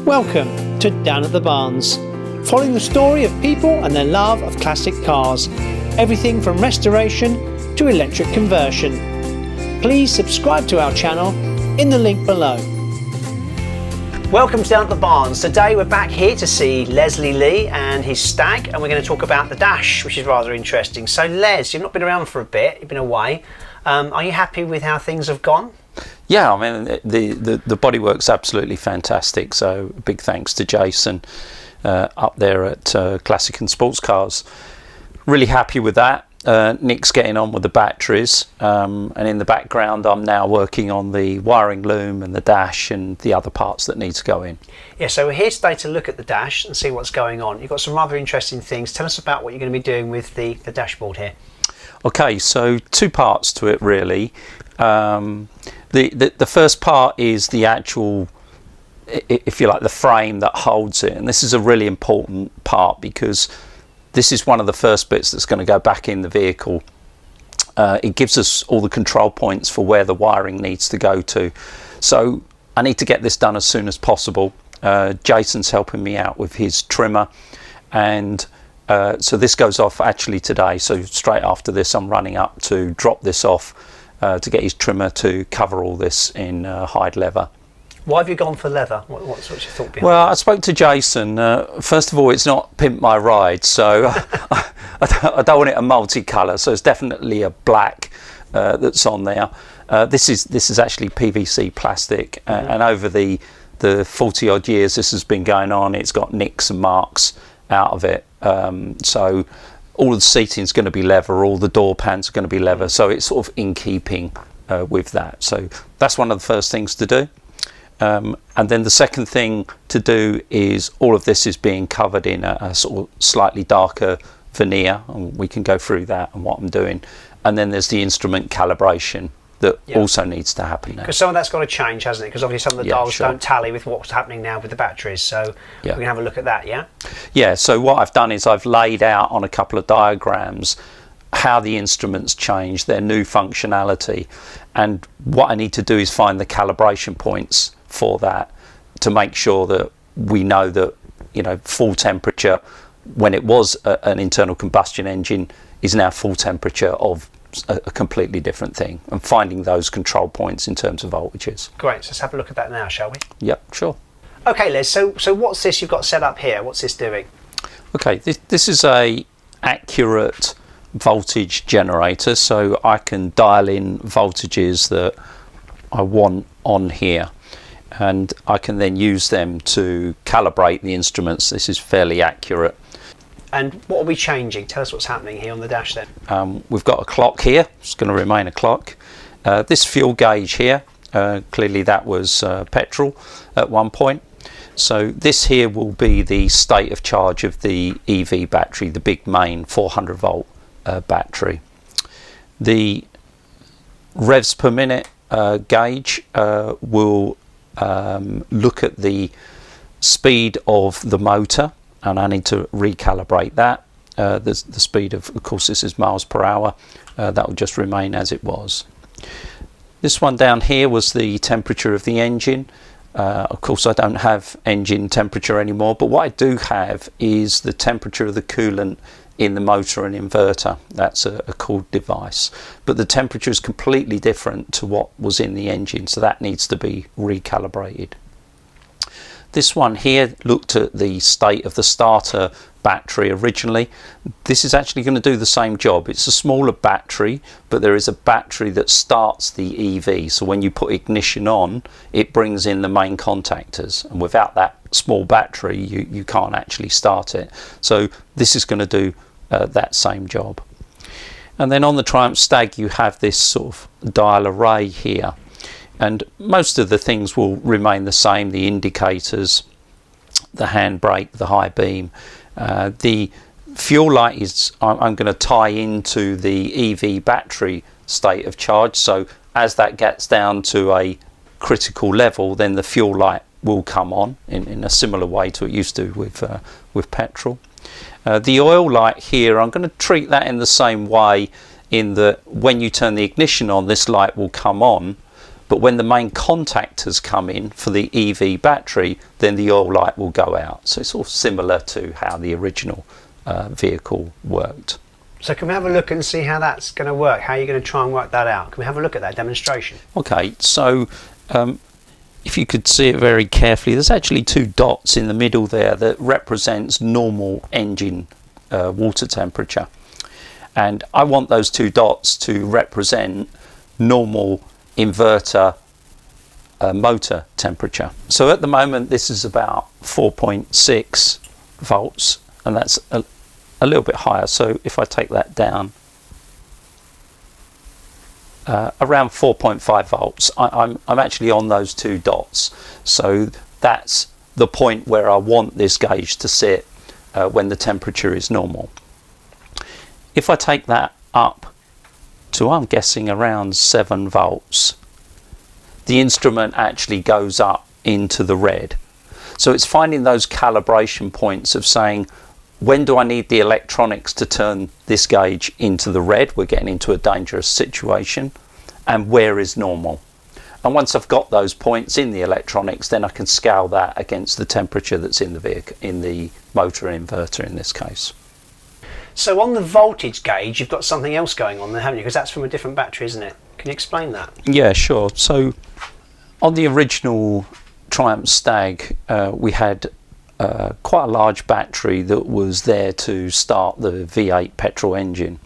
Welcome to Down at the Barns, following the story of people and their love of classic cars, everything from restoration to electric conversion. Please subscribe to our channel in the link below. Welcome to Down at the Barns. Today we're back here to see Leslie Lee and his Stag, and we're going to talk about the dash, which is rather interesting. So Les, you've not been around for a bit, you've been away. Are you happy with how things have gone? Yeah, I mean the bodywork's absolutely fantastic. So big thanks to Jason up there at Classic and Sports Cars. Really happy with that. Nick's getting on with the batteries, and in the background I'm now working on the wiring loom and the dash and the other parts that need to go in. Yeah, so we're here today to look at the dash and see what's going on. You've got some rather interesting things. Tell us about what you're going to be doing with the dashboard here. Okay, so two parts to it really. The first part is the actual, if you like, the frame that holds it, and this is a really important part because this is one of the first bits that's going to go back in the vehicle. It gives us all the control points for where the wiring needs to go to. So I need to get this done as soon as possible. Jason's helping me out with his trimmer, and so this goes off actually today. So straight after this I'm running up to drop this off to get his trimmer to cover all this in hide leather. Why have you gone for leather? What's your thought behind Well, that? I spoke to Jason. First of all, it's not Pimp My Ride, so I don't want it a multicolour. So it's definitely a black that's on there. This is actually PVC plastic, and over the 40 odd years this has been going on, it's got nicks and marks out of it. So all of the seating is going to be leather, all the door pans are going to be leather. So it's sort of in keeping with that. So that's one of the first things to do. And then the second thing to do is all of this is being covered in a sort of slightly darker veneer, and we can go through that and what I'm doing. And then there's the instrument calibration that also needs to happen now. Because some of that's got to change, hasn't it? Because obviously some of the dials don't tally with what's happening now with the batteries. So we can have a look at that, yeah? Yeah, so what I've done is I've laid out on a couple of diagrams how the instruments change, their new functionality. And what I need to do is find the calibration points for that to make sure that we know that, you know, full temperature when it was an internal combustion engine is now full temperature of a completely different thing, and finding those control points in terms of voltages. Great, so let's have a look at that now, shall we? Yep, sure. Okay, Les, so what's this you've got set up here? What's this doing? Okay, this is a accurate voltage generator, so I can dial in voltages that I want on here, and I can then use them to calibrate the instruments. This is fairly accurate. And what are we changing? Tell us what's happening here on the dash then. We've got a clock here. It's going to remain a clock. This fuel gauge here, clearly that was petrol at one point. So this here will be the state of charge of the EV battery, the big main 400 volt battery. The revs per minute gauge will look at the speed of the motor, and I need to recalibrate that. The speed of course this is miles per hour, that will just remain as it was. This one down here was the temperature of the engine. Of course I don't have engine temperature anymore, but what I do have is the temperature of the coolant in the motor and inverter. That's a cooled device, but the temperature is completely different to what was in the engine, so that needs to be recalibrated. This one here looked at the state of the starter battery originally. This is actually going to do the same job. It's a smaller battery, but there is a battery that starts the EV. So when you put ignition on, it brings in the main contactors, and without that small battery you can't actually start it. So this is going to do that same job. And then on the Triumph Stag you have this sort of dial array here, and most of the things will remain the same: the indicators, the handbrake, the high beam. The fuel light is I'm going to tie into the EV battery state of charge, so as that gets down to a critical level, then the fuel light will come on in a similar way to it used to with petrol. The oil light here, I'm going to treat that in the same way, in that when you turn the ignition on, this light will come on, but when the main contactors come in for the EV battery, then the oil light will go out. So it's all similar to how the original vehicle worked. So can we have a look and see how that's going to work? How are you going to try and work that out? Can we have a look at that demonstration? Okay, so if you could see it very carefully, there's actually two dots in the middle there that represents normal engine water temperature. And I want those two dots to represent normal inverter motor temperature. So at the moment this is about 4.6 volts, and that's a little bit higher. So if I take that down, around 4.5 volts, I'm actually on those two dots. So that's the point where I want this gauge to sit when the temperature is normal. If I take that up to, I'm guessing, around 7 volts, the instrument actually goes up into the red. So it's finding those calibration points of saying, when do I need the electronics to turn this gauge into the red? We're getting into a dangerous situation. And where is normal? And once I've got those points in the electronics, then I can scale that against the temperature that's in the vehicle, in the motor inverter in this case. So on the voltage gauge, you've got something else going on there, haven't you? Because that's from a different battery, isn't it? Can you explain that? Yeah, sure. So on the original Triumph Stag, we had quite a large battery that was there to start the V8 petrol engine.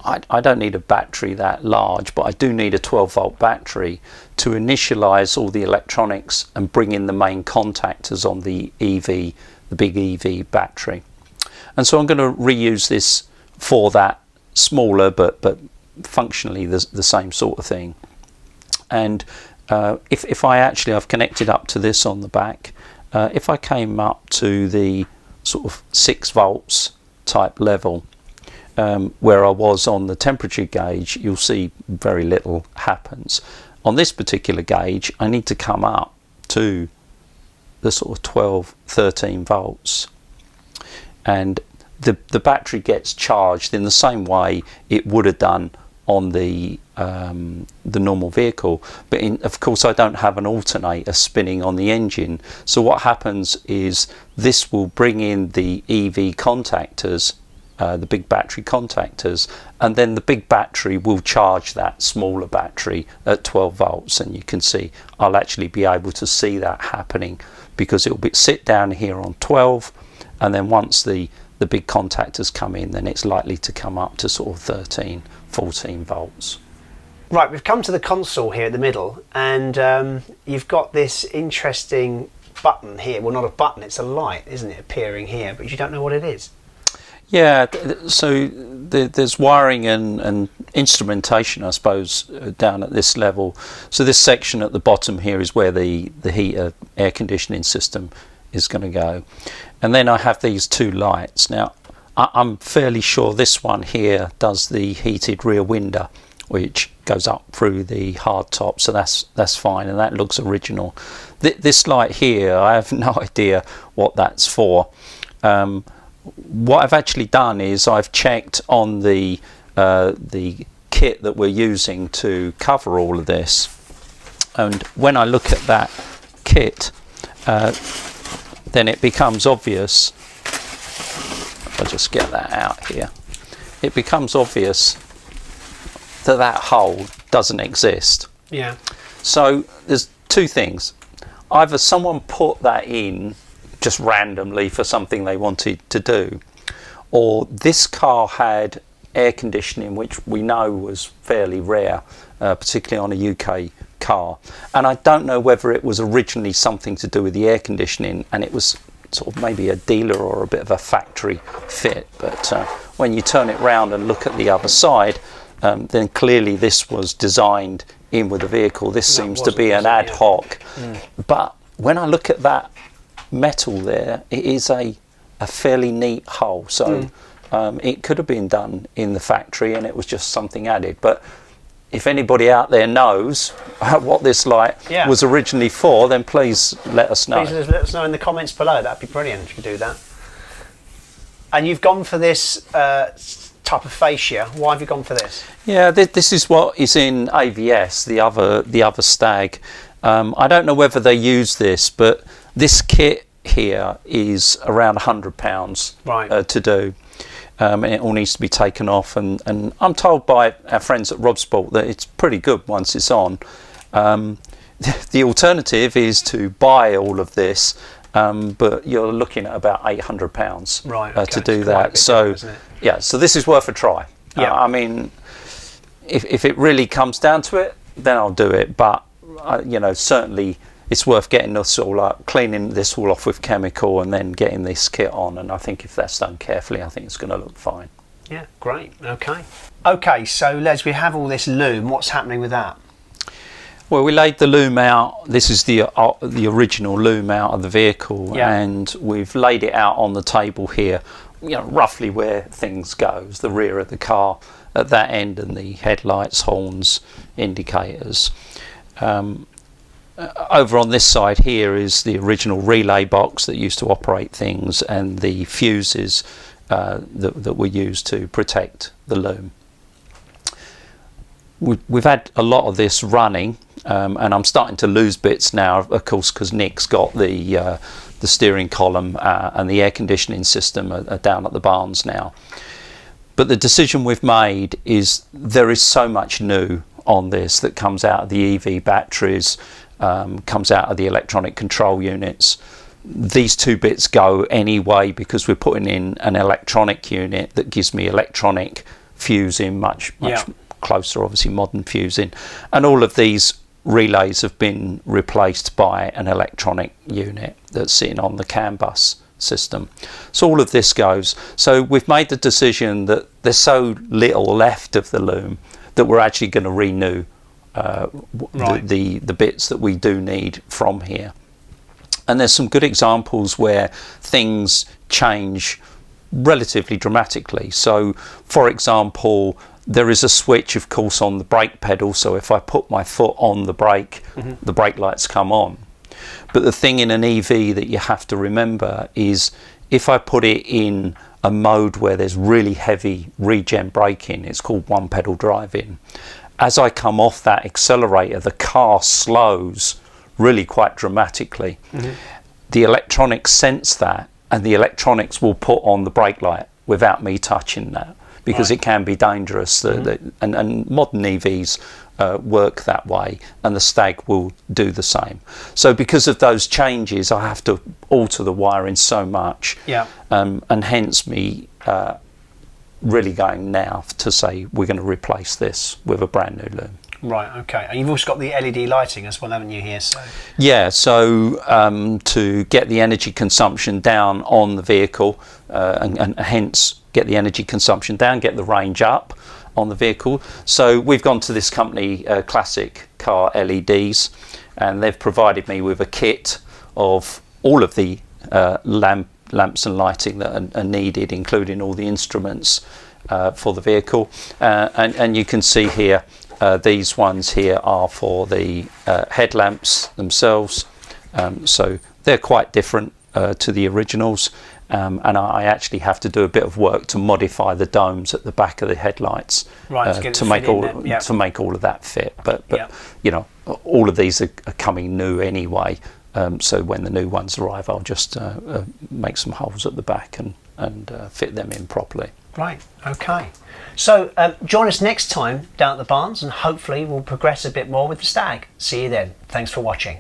I don't need a battery that large, but I do need a 12-volt battery to initialize all the electronics and bring in the main contactors on the EV, the big EV battery. And so I'm going to reuse this for that smaller but functionally the same sort of thing. And if I've connected up to this on the back, if I came up to the sort of 6 volts type level, where I was on the temperature gauge, you'll see very little happens. On this particular gauge, I need to come up to the sort of 12, 13 volts. And the battery gets charged in the same way it would have done on the normal vehicle, but of course I don't have an alternator spinning on the engine. So what happens is this will bring in the EV contactors, the big battery contactors, and then the big battery will charge that smaller battery at 12 volts. And you can see I'll actually be able to see that happening because it will sit down here on 12, and then once the big contactors come in, then it's likely to come up to sort of 13, 14 volts. Right, we've come to the console here at the middle, and you've got this interesting button here. Well, not a button, it's a light, isn't it, appearing here, but you don't know what it is. Yeah, so there's wiring and instrumentation, I suppose, down at this level. So this section at the bottom here is where the heater air conditioning system is going to go. And then I have these two lights. Now, I'm fairly sure this one here does the heated rear window, which goes up through the hard top, so that's fine, and that looks original. This light here, I have no idea what that's for. What I've actually done is I've checked on the kit that we're using to cover all of this, and when I look at that kit, then it becomes obvious. If I just get that out here, it becomes obvious that that hole doesn't exist. Yeah. So there's two things. Either someone put that in just randomly for something they wanted to do, or this car had air conditioning, which we know was fairly rare, particularly on a UK car. And I don't know whether it was originally something to do with the air conditioning and it was sort of maybe a dealer or a bit of a factory fit, but when you turn it round and look at the other side, then clearly this was designed in with the vehicle. This seems to be an ad hoc. But when I look at that metal there, it is a fairly neat hole, so it could have been done in the factory and it was just something added. But if anybody out there knows what this light was originally for, then please let us know. Please let us know in the comments below. That'd be brilliant if you could do that. And you've gone for this type of fascia. Why have you gone for this? Yeah, this is what is in AVS, the other Stag. I don't know whether they use this, but this kit here is around £100 right. To do. And it all needs to be taken off, and I'm told by our friends at Rob Sport that it's pretty good once it's on. The alternative is to buy all of this, but you're looking at about £800 right, okay. To do that. So yeah, so this is worth a try. Yeah. I mean, if it really comes down to it, then I'll do it. But you know, certainly it's worth getting this all up, cleaning this all off with chemical, and then getting this kit on. And I think if that's done carefully, I think it's going to look fine. Yeah, great. Okay, so Les, we have all this loom. What's happening with that? Well, we laid the loom out. This is the original loom out of the vehicle, yeah. And we've laid it out on the table here, you know, roughly where things goes, the rear of the car at that end, and the headlights, horns, indicators. Over on this side here is the original relay box that used to operate things, and the fuses that were used to protect the loom. We've had a lot of this running, and I'm starting to lose bits now, of course, because Nick's got the steering column and the air conditioning system are down at the barns now. But the decision we've made is there is so much new on this that comes out of the EV batteries, comes out of the electronic control units. These two bits go anyway because we're putting in an electronic unit that gives me electronic fusing, much yeah. closer, obviously modern fusing, and all of these relays have been replaced by an electronic unit that's sitting on the CAN bus system. So all of this goes. So we've made the decision that there's so little left of the loom that we're actually going to renew right. the bits that we do need from here. And there's some good examples where things change relatively dramatically. So for example, there is a switch, of course, on the brake pedal, so if I put my foot on the brake, the brake lights come on. But the thing in an EV that you have to remember is if I put it in a mode where there's really heavy regen braking, it's called one pedal driving, as I come off that accelerator, the car slows really quite dramatically. The electronics sense that, and the electronics will put on the brake light without me touching that, because right. it can be dangerous. And modern EVs work that way, and the Stag will do the same. So because of those changes, I have to alter the wiring so much, yeah. And hence me really going now to say we're going to replace this with a brand new loom. Right, okay. And you've also got the LED lighting as well, haven't you, here? So yeah, so to get the energy consumption down on the vehicle, and hence get the energy consumption down, get the range up on the vehicle. So we've gone to this company, Classic Car LEDs, and they've provided me with a kit of all of the lamps and lighting that are needed, including all the instruments for the vehicle. And you can see here, these ones here are for the headlamps themselves. So they're quite different to the originals. And I actually have to do a bit of work to modify the domes at the back of the headlights, right, to make all of that fit. But yeah. you know, all of these are coming new anyway. So when the new ones arrive, I'll just make some holes at the back and fit them in properly. Right, okay. So join us next time down at the barns, and hopefully we'll progress a bit more with the Stag. See you then. Thanks for watching.